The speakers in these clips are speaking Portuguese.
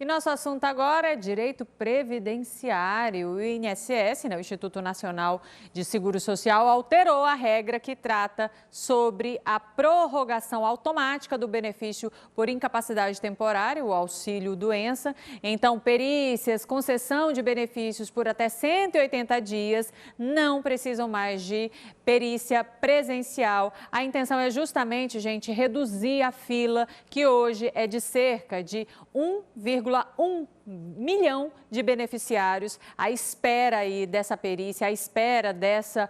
E nosso assunto agora é direito previdenciário. O INSS, o Instituto Nacional de Seguro Social, alterou a regra que trata sobre a prorrogação automática do benefício por incapacidade temporária, o auxílio-doença. Então, perícias, concessão de benefícios por até 180 dias não precisam mais de perícia presencial. A intenção é justamente, gente, reduzir a fila, que hoje é de cerca de 1,1 milhão de beneficiários à espera aí dessa perícia, à espera dessa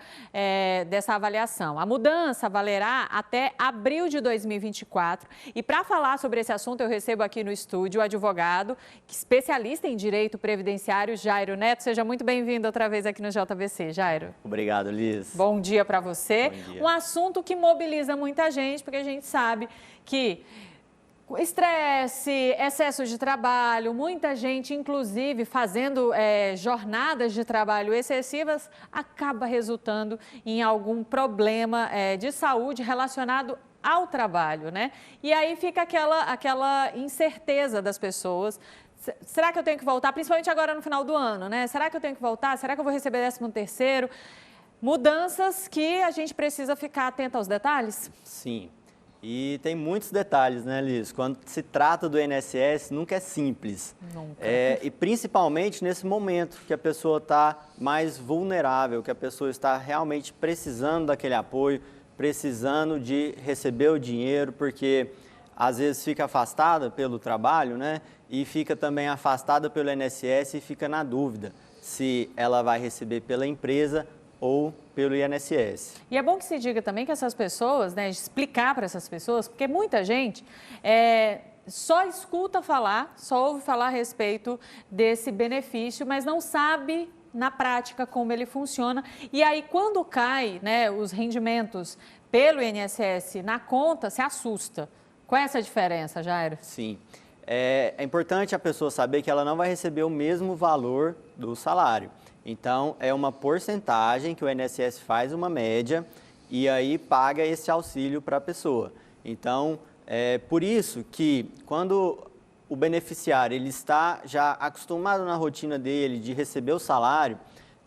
avaliação. A mudança valerá até abril de 2024. E para falar sobre esse assunto, eu recebo aqui no estúdio o advogado, especialista em direito previdenciário, Jairo Neto. Seja muito bem-vindo outra vez aqui no JVC, Jairo. Obrigado, Liz. Bom dia para você. Bom dia. Um assunto que mobiliza muita gente, porque a gente sabe que estresse, excesso de trabalho, muita gente, inclusive, fazendo jornadas de trabalho excessivas, acaba resultando em algum problema de saúde relacionado ao trabalho, né? E aí fica aquela incerteza das pessoas. Será que eu tenho que voltar? Principalmente agora no final do ano, né? Será que eu tenho que voltar? Será que eu vou receber 13º? Mudanças que a gente precisa ficar atento aos detalhes? Sim. E tem muitos detalhes, né, Liz? Quando se trata do INSS, nunca é simples. Nunca. E principalmente nesse momento que a pessoa está mais vulnerável, que a pessoa está realmente precisando daquele apoio, precisando de receber o dinheiro, porque às vezes fica afastada pelo trabalho, né? E fica também afastada pelo INSS e fica na dúvida se ela vai receber pela empresa ou pelo INSS. E é bom que se diga também que essas pessoas, explicar para essas pessoas, porque muita gente só escuta falar, só ouve falar a respeito desse benefício, mas não sabe na prática como ele funciona. E aí, quando cai, os rendimentos pelo INSS na conta, se assusta. Qual é essa diferença, Jairo? Sim. É importante a pessoa saber que ela não vai receber o mesmo valor do salário. Então, é uma porcentagem que o INSS faz uma média e aí paga esse auxílio para a pessoa. Então, é por isso que quando o beneficiário ele está já acostumado na rotina dele de receber o salário,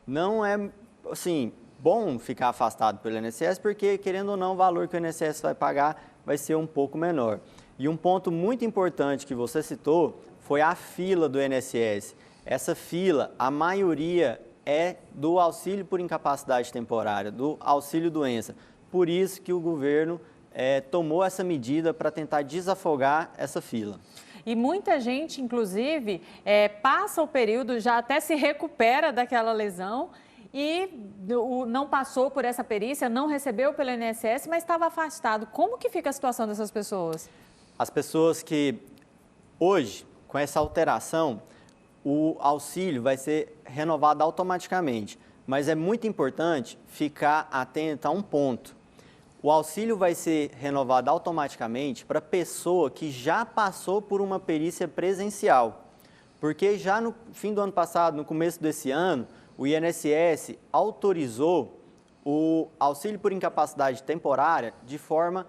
não é assim, bom ficar afastado pelo INSS, porque, querendo ou não, o valor que o INSS vai pagar vai ser um pouco menor. E um ponto muito importante que você citou foi a fila do INSS. Essa fila, a maioria é do auxílio por incapacidade temporária, do auxílio-doença. Por isso que o governo tomou essa medida para tentar desafogar essa fila. E muita gente, inclusive, passa o período, já até se recupera daquela lesão e não passou por essa perícia, não recebeu pelo INSS, mas estava afastado. Como que fica a situação dessas pessoas? As pessoas que hoje, com essa alteração, o auxílio vai ser renovado automaticamente, mas é muito importante ficar atento a um ponto. O auxílio vai ser renovado automaticamente para a pessoa que já passou por uma perícia presencial, porque já no fim do ano passado, no começo desse ano, o INSS autorizou o auxílio por incapacidade temporária de forma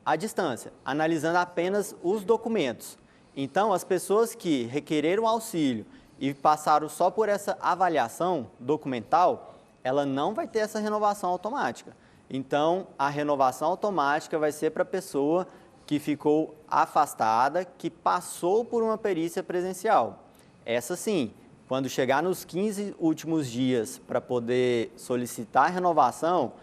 à distância, analisando apenas os documentos. Então, as pessoas que requereram auxílio e passaram só por essa avaliação documental, ela não vai ter essa renovação automática. Então, a renovação automática vai ser para a pessoa que ficou afastada, que passou por uma perícia presencial. Essa sim, quando chegar nos 15 últimos dias para poder solicitar a renovação,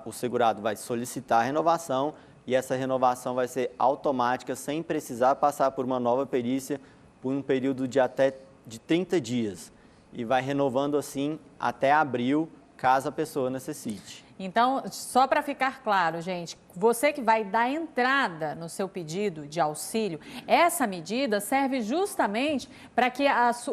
o segurado vai solicitar a renovação e essa renovação vai ser automática, sem precisar passar por uma nova perícia por um período de até 30 dias. E vai renovando assim até abril, caso a pessoa necessite. Então, só para ficar claro, gente, você que vai dar entrada no seu pedido de auxílio, essa medida serve justamente para que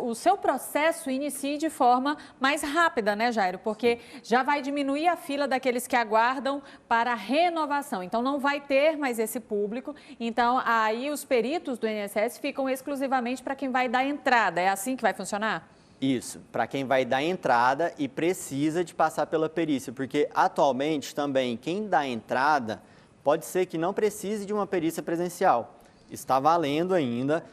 o seu processo inicie de forma mais rápida, né, Jairo? Porque já vai diminuir a fila daqueles que aguardam para a renovação. Então, não vai ter mais esse público. Então, aí os peritos do INSS ficam exclusivamente para quem vai dar entrada. É assim que vai funcionar? Isso, para quem vai dar entrada e precisa de passar pela perícia, porque atualmente também quem dá entrada pode ser que não precise de uma perícia presencial. Está valendo ainda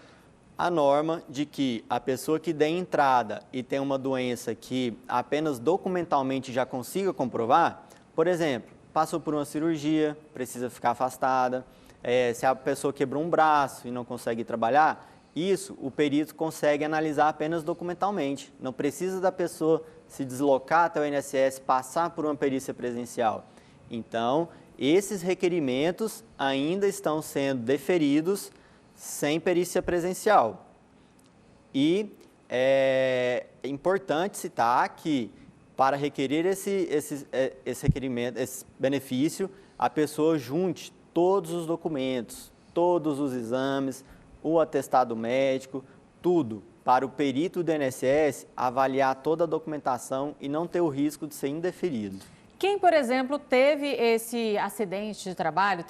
a norma de que a pessoa que der entrada e tem uma doença que apenas documentalmente já consiga comprovar, por exemplo, passou por uma cirurgia, precisa ficar afastada, se a pessoa quebrou um braço e não consegue trabalhar, isso o perito consegue analisar apenas documentalmente. Não precisa da pessoa se deslocar até o INSS, passar por uma perícia presencial. Então, esses requerimentos ainda estão sendo deferidos sem perícia presencial. E é importante citar que, para requerer esse requerimento, esse benefício, a pessoa junte todos os documentos, todos os exames, o atestado médico, tudo, para o perito do INSS avaliar toda a documentação e não ter o risco de ser indeferido. Quem, por exemplo, teve esse acidente de trabalho,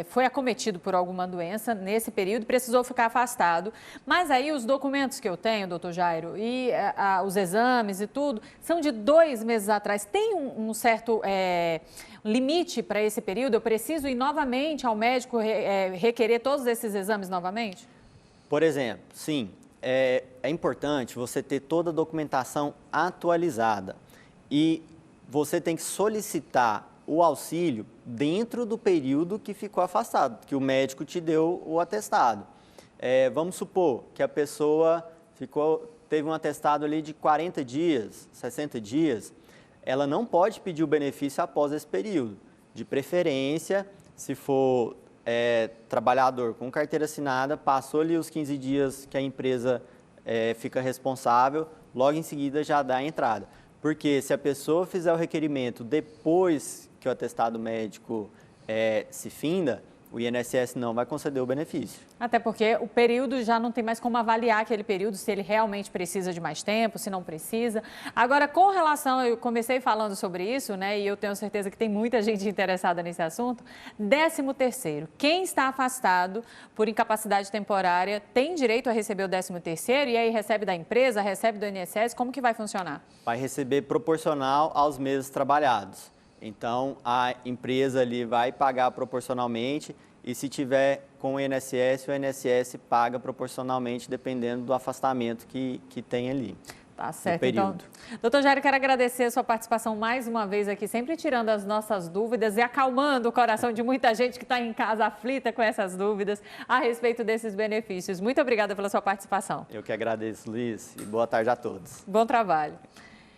foi acometido por alguma doença nesse período, precisou ficar afastado, mas aí os documentos que eu tenho, doutor Jairo, e os exames e tudo, são de 2 meses atrás. Tem um certo limite para esse período? Eu preciso ir novamente ao médico requerer todos esses exames novamente? Por exemplo, sim, é importante você ter toda a documentação atualizada e você tem que solicitar o auxílio dentro do período que ficou afastado, que o médico te deu o atestado. Vamos supor que a pessoa teve um atestado ali de 40 dias, 60 dias, ela não pode pedir o benefício após esse período. De preferência, se for trabalhador com carteira assinada, passou ali os 15 dias que a empresa fica responsável, logo em seguida já dá a entrada. Porque se a pessoa fizer o requerimento depois que o atestado médico se finda, o INSS não vai conceder o benefício. Até porque o período já não tem mais como avaliar aquele período, se ele realmente precisa de mais tempo, se não precisa. Agora, com relação, eu comecei falando sobre isso, né, e eu tenho certeza que tem muita gente interessada nesse assunto, 13º, quem está afastado por incapacidade temporária tem direito a receber o 13º e aí recebe da empresa, recebe do INSS, como que vai funcionar? Vai receber proporcional aos meses trabalhados. Então, a empresa ali vai pagar proporcionalmente e se tiver com o INSS paga proporcionalmente, dependendo do afastamento que tem ali. Tá certo, então. Doutor Jairo, quero agradecer a sua participação mais uma vez aqui, sempre tirando as nossas dúvidas e acalmando o coração de muita gente que está em casa aflita com essas dúvidas a respeito desses benefícios. Muito obrigada pela sua participação. Eu que agradeço, Luiz, e boa tarde a todos. Bom trabalho.